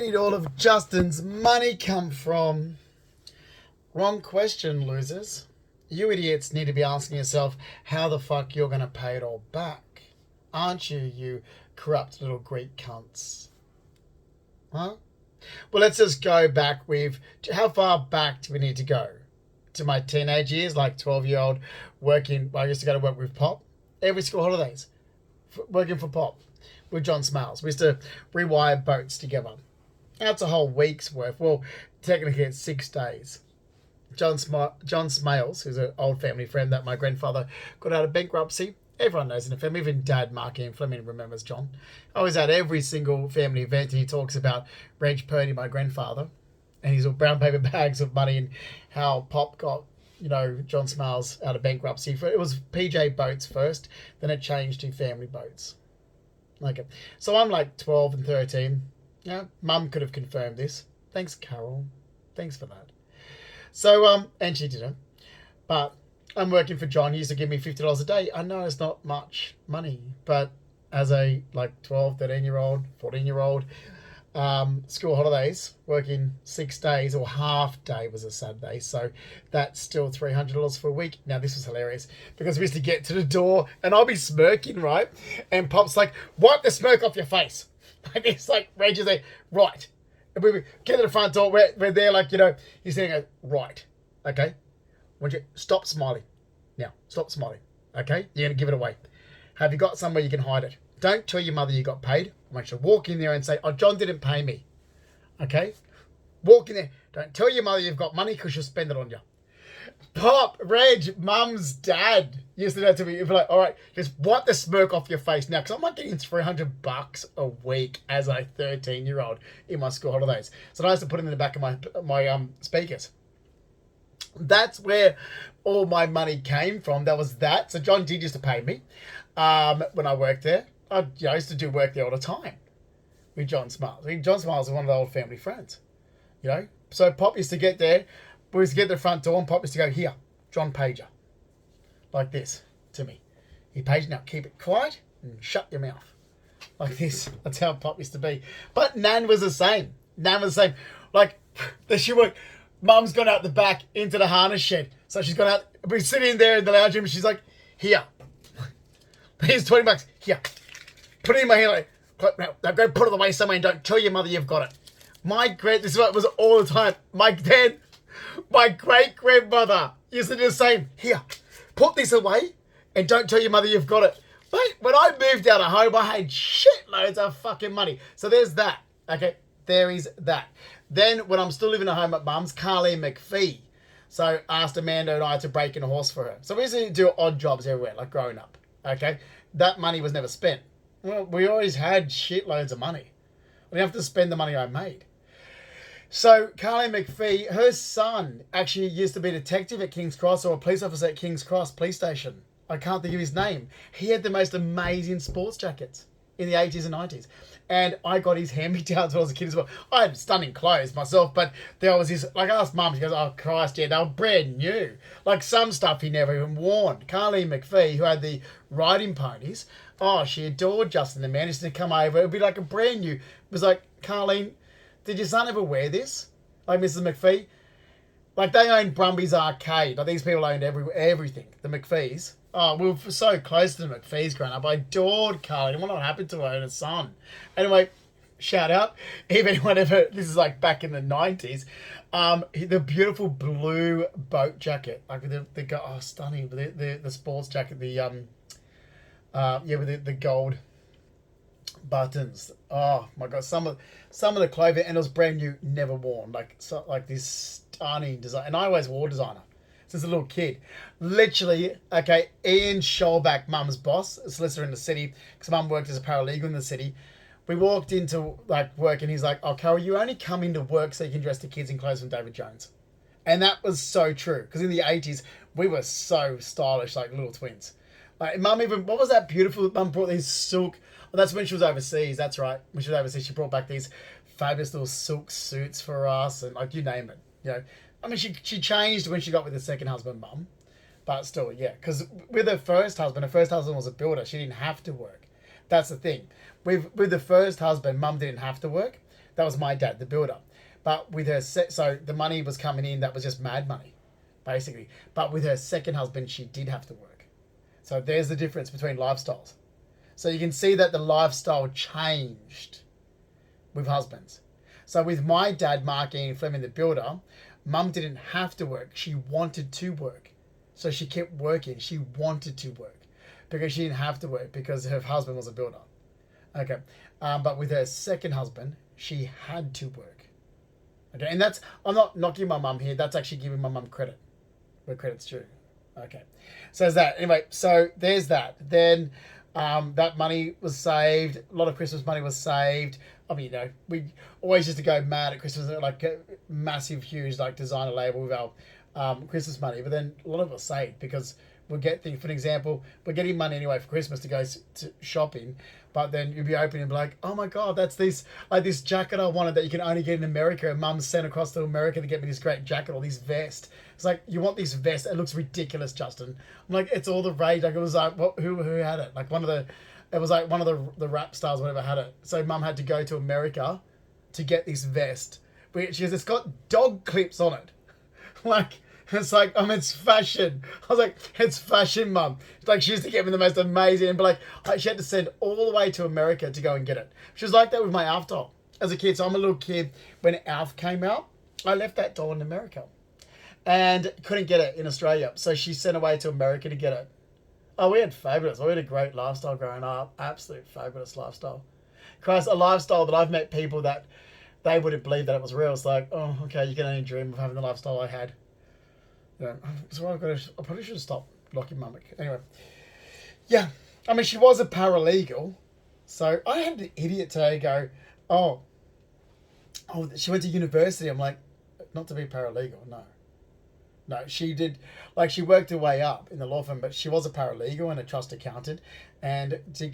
did all of Justin's money come from? Wrong question, losers. You idiots need to be asking yourself how the fuck you're going to pay it all back. Aren't you, you corrupt little Greek cunts? Huh? Well, let's just go back with... How far back do we need to go? To my teenage years, like 12-year-old working... I used to go to work with Pop. Every school holidays. Working for Pop. With John Smales. We used to rewire boats together. That's a whole week's worth. Well, technically it's 6 days. John Smales, who's an old family friend that my grandfather got out of bankruptcy. Everyone knows in the family, even Dad, Marky and Fleming remembers John. I was at every single family event and he talks about Reg Purdy, my grandfather, and his brown paper bags of money and how Pop got, John Smales out of bankruptcy. It was PJ Boats first, then it changed to Family Boats. Okay, so I'm like 12 and 13. Yeah, Mum could have confirmed this. Thanks, Carol. Thanks for that. So, and she didn't. But I'm working for John. He used to give me $50 a day. I know it's not much money, but as a 12, 13-year-old, 14-year-old, school holidays, working 6 days or half day was a Saturday. So that's still $300 for a week. Now, this was hilarious because we used to get to the door and I'll be smirking, right? And Pop's like, wipe the smirk off your face. Like, it's like, Reg is there, right. And we get to the front door, we're there, he's saying, right, okay? I want you stop smiling. Now, stop smiling, okay? You're going to give it away. Have you got somewhere you can hide it? Don't tell your mother you got paid. I want you to walk in there and say, oh, John didn't pay me, okay? Walk in there. Don't tell your mother you've got money because she'll spend it on you. Pop, Reg, Mum's dad used to know to me, you'd be like, all right, just wipe the smirk off your face now, because I'm not getting $300 a week as a 13-year-old in my school holidays. So I used to put them in the back of my speakers. That's where all my money came from. That was that. So John did used to pay me when I worked there. I used to do work there all the time with John Smiles. John Smiles is one of the old family friends, So Pop used to get there. We used to get to the front door and Pop used to go, here, John Pager. Like this to me. He pays you, now keep it quiet and shut your mouth. Like this. That's how Pop used to be. But Nan was the same. Like, she worked. Mum's gone out the back into the harness shed. So she's gone out. We're sitting there in the lounge room and she's like, here. Here's $20. Here. Put it in my hand. Now go put it away somewhere and don't tell your mother you've got it. This is what it was all the time. My great-grandmother used to do the same. Here, put this away and don't tell your mother you've got it. Mate, when I moved out of home, I had shitloads of fucking money. So there's that. Okay, there is that. Then, when I'm still living at home at Mum's, Carleen McPhee. So asked Amanda and I to break in a horse for her. So we used to do odd jobs everywhere, like growing up. Okay, that money was never spent. Well, we always had shitloads of money. I didn't have to spend the money I made. So, Carleen McPhee, her son actually used to be a detective at King's Cross or a police officer at King's Cross Police Station. I can't think of his name. He had the most amazing sports jackets in the 80s and 90s. And I got his hand-me-downs when I was a kid as well. I had stunning clothes myself, but there was this, I asked Mum, she goes, oh Christ, yeah, they were brand new. Like some stuff he never even worn. Carleen McPhee, who had the riding ponies, she adored Justin the man. He used to come over, it would be like a brand new. It was like, Carleen, did your son ever wear this? Like Mrs. McPhee? Like they owned Brumby's Arcade. Like these people owned everything. The McPhees. Oh, we were so close to the McPhees growing up. I adored Carly. What happened to her and her son? Anyway, shout out. If anyone ever, this is like back in the 90s, the beautiful blue boat jacket. Like stunning. The sports jacket, with the gold buttons. Oh my God, some of the clothing, and it was brand new, never worn. Like this stunning design. And I always wore designer since a little kid. Literally, okay, Ian Scholback, Mum's boss, a solicitor in the city, because Mum worked as a paralegal in the city. We walked into work and he's like, oh, Carol, you only come into work so you can dress the kids in clothes from David Jones. And that was so true, because in the 80s, we were so stylish, like little twins. Like Mum even, what was that beautiful, Mum brought these silk, that's when she was overseas, that's right. When she was overseas, she brought back these fabulous little silk suits for us and you name it, I mean, she changed when she got with her second husband, Mum. But still, yeah. Because with her first husband was a builder. She didn't have to work. That's the thing. With the first husband, Mum didn't have to work. That was my dad, the builder. But with her, so the money was coming in, that was just mad money, basically. But with her second husband, she did have to work. So there's the difference between lifestyles. So you can see that the lifestyle changed with husbands. So with my dad, Mark Ian Fleming, the builder, mum didn't have to work. She wanted to work. So she kept working. She wanted to work because she didn't have to work because her husband was a builder. Okay. But with her second husband, she had to work. Okay. And that's, I'm not knocking my mum here. That's actually giving my mum credit where credit's due. Okay. So there's that. Anyway, so there's that. Then that money was saved. A lot of Christmas money was saved. I mean, you know, we always used to go mad at Christmas, like a massive, huge, like designer label with our Christmas money. But then a lot of it was saved because we'll get things. For example, we're getting money anyway for Christmas to go to shopping. But then you'll be opening and be like, oh my God, that's this jacket I wanted that you can only get in America. And mum sent across to America to get me this great jacket or this vest. It's like, you want this vest? It looks ridiculous, Justin. I'm like, it's all the rage. Like, it was like, who had it? Like it was like one of the rap stars, whatever, had it. So mum had to go to America to get this vest. But she goes, it's got dog clips on it. Like, it's like, it's fashion. I was like, it's fashion, mum. It's like, she used to get me the most amazing, but like, she had to send all the way to America to go and get it. She was like that with my Alf doll as a kid. So I'm a little kid. When Alf came out, I left that doll in America and couldn't get it in Australia. So she sent away to America to get it. Oh, we had fabulous. We had a great lifestyle growing up. Absolute fabulous lifestyle. Christ, a lifestyle that I've met people that they wouldn't believe that it was real. It's like, oh, okay, you can only dream of having the lifestyle I had. Yeah, so I probably should have stopped locking mum. Anyway, yeah, I mean, she was a paralegal, so I had an idiot today go, oh, she went to university. I'm like, not to be paralegal, no, she did, like, she worked her way up in the law firm, but she was a paralegal and a trust accountant, and did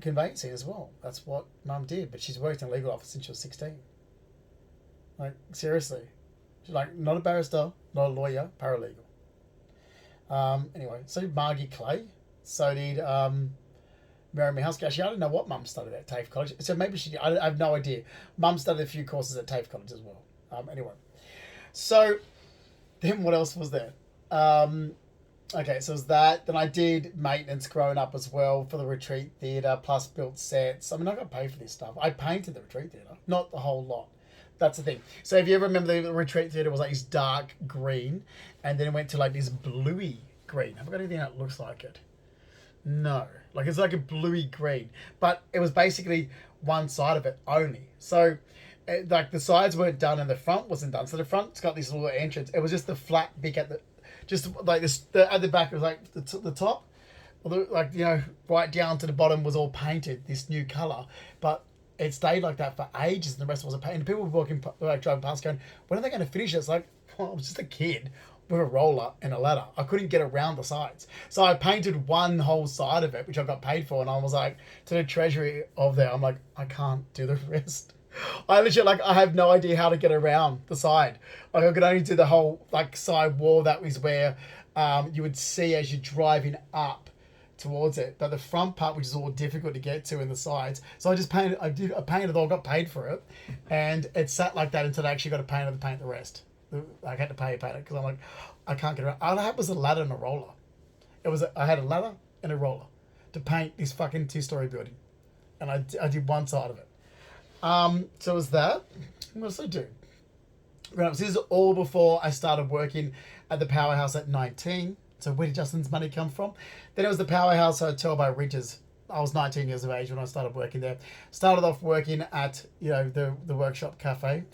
conveyancing as well. That's what mum did, but she's worked in a legal office since she was 16. Like, seriously. Like, not a barrister, not a lawyer, paralegal. Anyway, so did Margie Clay. So did Mary Mihalski. Actually, I don't know what mum studied at TAFE College. So maybe she did. I have no idea. Mum studied a few courses at TAFE College as well. Anyway. So, then what else was there? Okay, so it was that. Then I did maintenance growing up as well for the retreat theatre, plus built sets. I mean, I got paid for this stuff. I painted the retreat theatre. Not the whole lot. That's the thing. So if you ever remember, the retreat theatre was like this dark green, and then it went to like this bluey green. Have I got anything that looks like it? No. Like, it's like a bluey green. But it was basically one side of it only. So, like, the sides weren't done and the front wasn't done. So the front's got this little entrance. It was just the flat bit at the, just like this, at the back, it was like the top, like, you know, right down to the bottom was all painted, this new colour. But it stayed like that for ages, and the rest wasn't painted. And people were walking, like, driving past, going, "When are they going to finish it?" It's like, well, I was just a kid with a roller and a ladder. I couldn't get around the sides, so I painted one whole side of it, which I got paid for. And I was like, to the treasury of there, I'm like, I can't do the rest. I literally, like, I have no idea how to get around the side. Like, I could only do the whole, like, side wall. That was where you would see as you're driving up towards it, but the front part, which is all difficult to get to, in the sides. So I just painted. I painted it all. Got paid for it, and it sat like that until I actually got a painter to paint the rest. I had to pay a painter because I'm like, I can't get around. All I had was a ladder and a roller. I had a ladder and a roller to paint this fucking 2-story building, and I did one side of it. So it was that. What else did I do? Right, so this is all before I started working at the Powerhouse at 19. So where did Justin's money come from? Then it was the Powerhouse Hotel by Ridges. I was 19 years of age when I started working there. Started off working at, you know, the Workshop Cafe.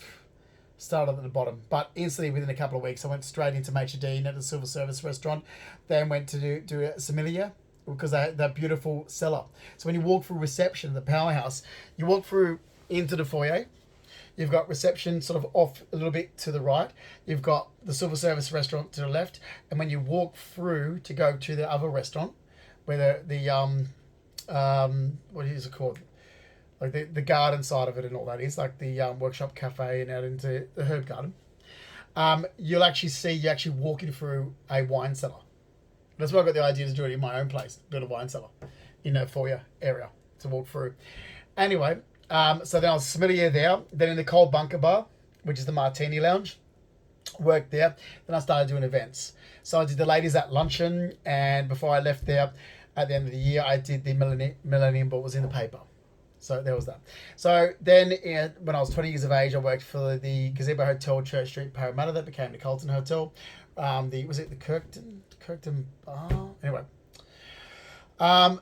Started at the bottom, but instantly within a couple of weeks I went straight into Maitre D' at the Silver Service restaurant. Then went to do a sommelier, because they had that beautiful cellar. So when you walk through reception, the Powerhouse, you walk through into the foyer. You've got reception sort of off a little bit to the right. You've got the Silver Service restaurant to the left. And when you walk through to go to the other restaurant, where what is it called? Like the garden side of it and all that is, like the Workshop Cafe and out into the herb garden. You'll actually see you're actually walking through a wine cellar. That's why I got the idea to do it in my own place, build a wine cellar in a foyer area to walk through. Anyway, So then I was sommelier there. Then in the Cold Bunker Bar, which is the Martini Lounge, worked there. Then I started doing events. So I did the ladies at luncheon, and before I left there, at the end of the year, I did the Millennium Ball. Was in the paper. So there was that. So then, when I was 20 years of age, I worked for the Gazebo Hotel, Church Street, Parramatta. That became the Carlton Hotel. Was it the Kirkton Bar? Anyway.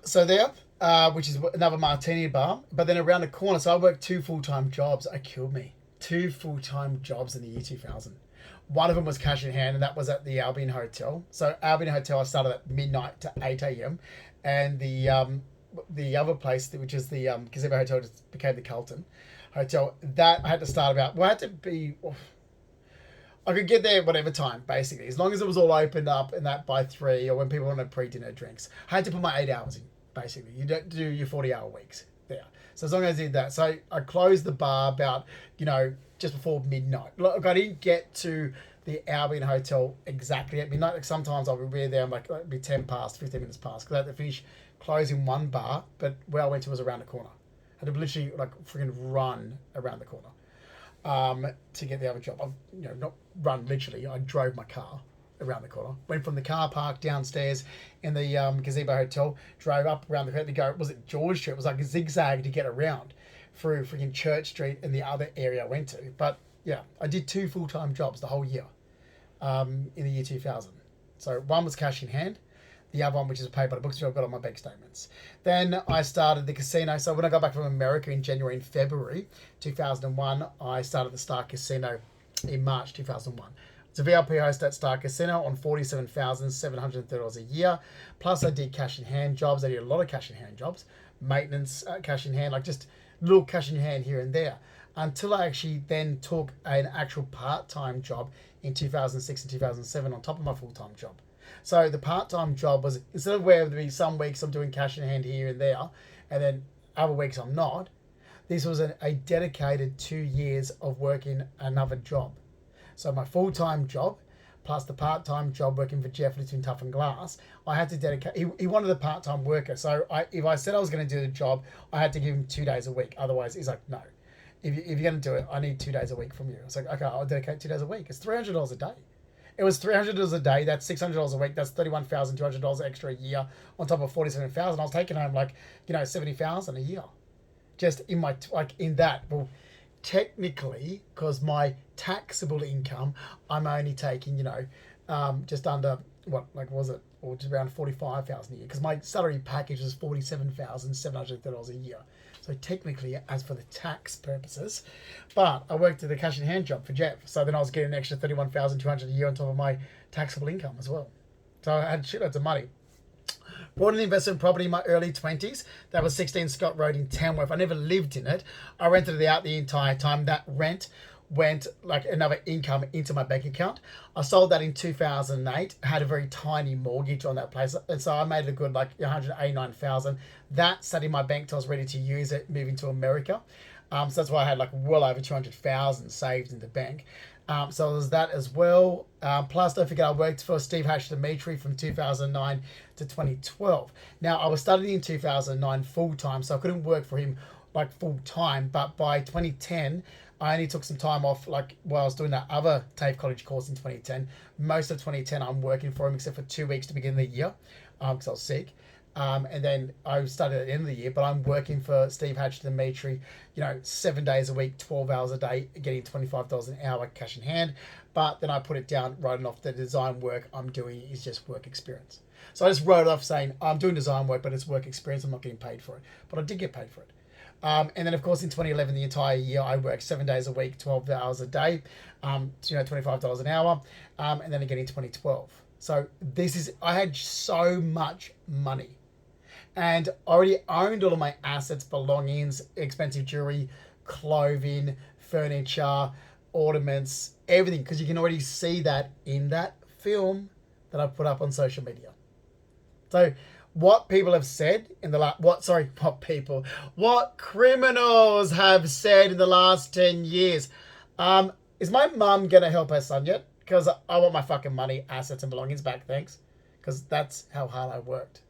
So there, which is another Martini bar. But then around the corner, so I worked 2 full-time jobs. It killed me. 2 full-time jobs in the year 2000. One of them was cash in hand, and that was at the Albion Hotel. So Albion Hotel, I started at midnight to 8 a.m. And the other place, which is the Gazebo Hotel, just became the Carlton Hotel. That I had to start about. Well, I had to be. I could get there whatever time, basically, as long as it was all opened up and that by 3, or when people wanted pre-dinner drinks. I had to put my 8 hours in, basically. You don't do your 40-hour weeks there. So as long as I did that, so I closed the bar about just before midnight. Look, I didn't get to the Albion Hotel exactly at midnight. Like sometimes I'll be there, like it'd be 10 past, 15 minutes past, because I had to finish closing one bar, but where I went to was around the corner. I had to literally freaking run around the corner to get the other job. Not run literally. I drove my car around the corner. Went from the car park downstairs in the Gazebo Hotel, drove up around the corner to go. Was it George Street? It was like a zigzag to get around through freaking Church Street and the other area I went to. But yeah, I did 2 full-time jobs the whole year in the year 2000. So one was cash in hand. The other one, which is paid by the books, which I've got on my bank statements. Then I started the casino. So when I got back from America in January and February 2001, I started the Star Casino in March 2001. It's a VIP host at Star Casino on $47,730 a year. Plus I did cash in hand jobs. I did a lot of cash in hand jobs. Maintenance, cash in hand, like just little cash in hand here and there. Until I actually then took an actual part-time job in 2006 and 2007 on top of my full-time job. So the part-time job was, instead of where there be some weeks I'm doing cash in hand here and there, and then other weeks I'm not, this was a dedicated 2 years of working another job. So my full-time job, plus the part-time job working for Jeff Between Tough and Glass, I had to dedicate, he wanted a part-time worker. So if I said I was going to do the job, I had to give him 2 days a week. Otherwise, he's like, no. If you're going to do it, I need 2 days a week from you. It's like, okay, I'll dedicate 2 days a week. It's $300 a day. It was $300 a day. That's $600 a week. That's $31,200 extra a year on top of $47,000. I was taking home $70,000 a year, just in my in that. Well, technically, because my taxable income, I'm only taking just under or just around $45,000 a year. Because my salary package was $47,730 a year. So technically, as for the tax purposes, but I worked at the cash in hand job for Jeff. So then I was getting an extra $31,200 a year on top of my taxable income as well. So I had shitloads of money. Bought an investment property in my early 20s. That was 16 Scott Road in Tamworth. I never lived in it. I rented it out the entire time. That rent went like another income into my bank account. I sold that in 2008. Had a very tiny mortgage on that place, and so I made a good $189,000. That sat in my bank till I was ready to use it, moving to America. So that's why I had well over 200,000 saved in the bank. So there's that as well. Plus, don't forget, I worked for Steve Hatch Dimitri from 2009 to 2012. Now, I was studying in 2009 full time, so I couldn't work for him full time. But by 2010, I only took some time off while I was doing that other TAFE College course in 2010. Most of 2010, I'm working for him except for 2 weeks to begin the year because I was sick. And then I started at the end of the year, but I'm working for Steve Hatch Dimitri, 7 days a week, 12 hours a day, getting $25 an hour cash in hand. But then I put it down, writing off the design work I'm doing is just work experience. So I just wrote it off saying I'm doing design work, but it's work experience. I'm not getting paid for it, but I did get paid for it. And then, of course, in 2011, the entire year, I worked 7 days a week, 12 hours a day, $25 an hour, and then again in 2012. So I had so much money. And I already owned all of my assets, belongings, expensive jewelry, clothing, furniture, ornaments, everything. Because you can already see that in that film that I put up on social media. So what people have said in the what criminals have said in the last 10 years. Is my mum going to help her son yet? Because I want my fucking money, assets and belongings back, thanks. Because that's how hard I worked.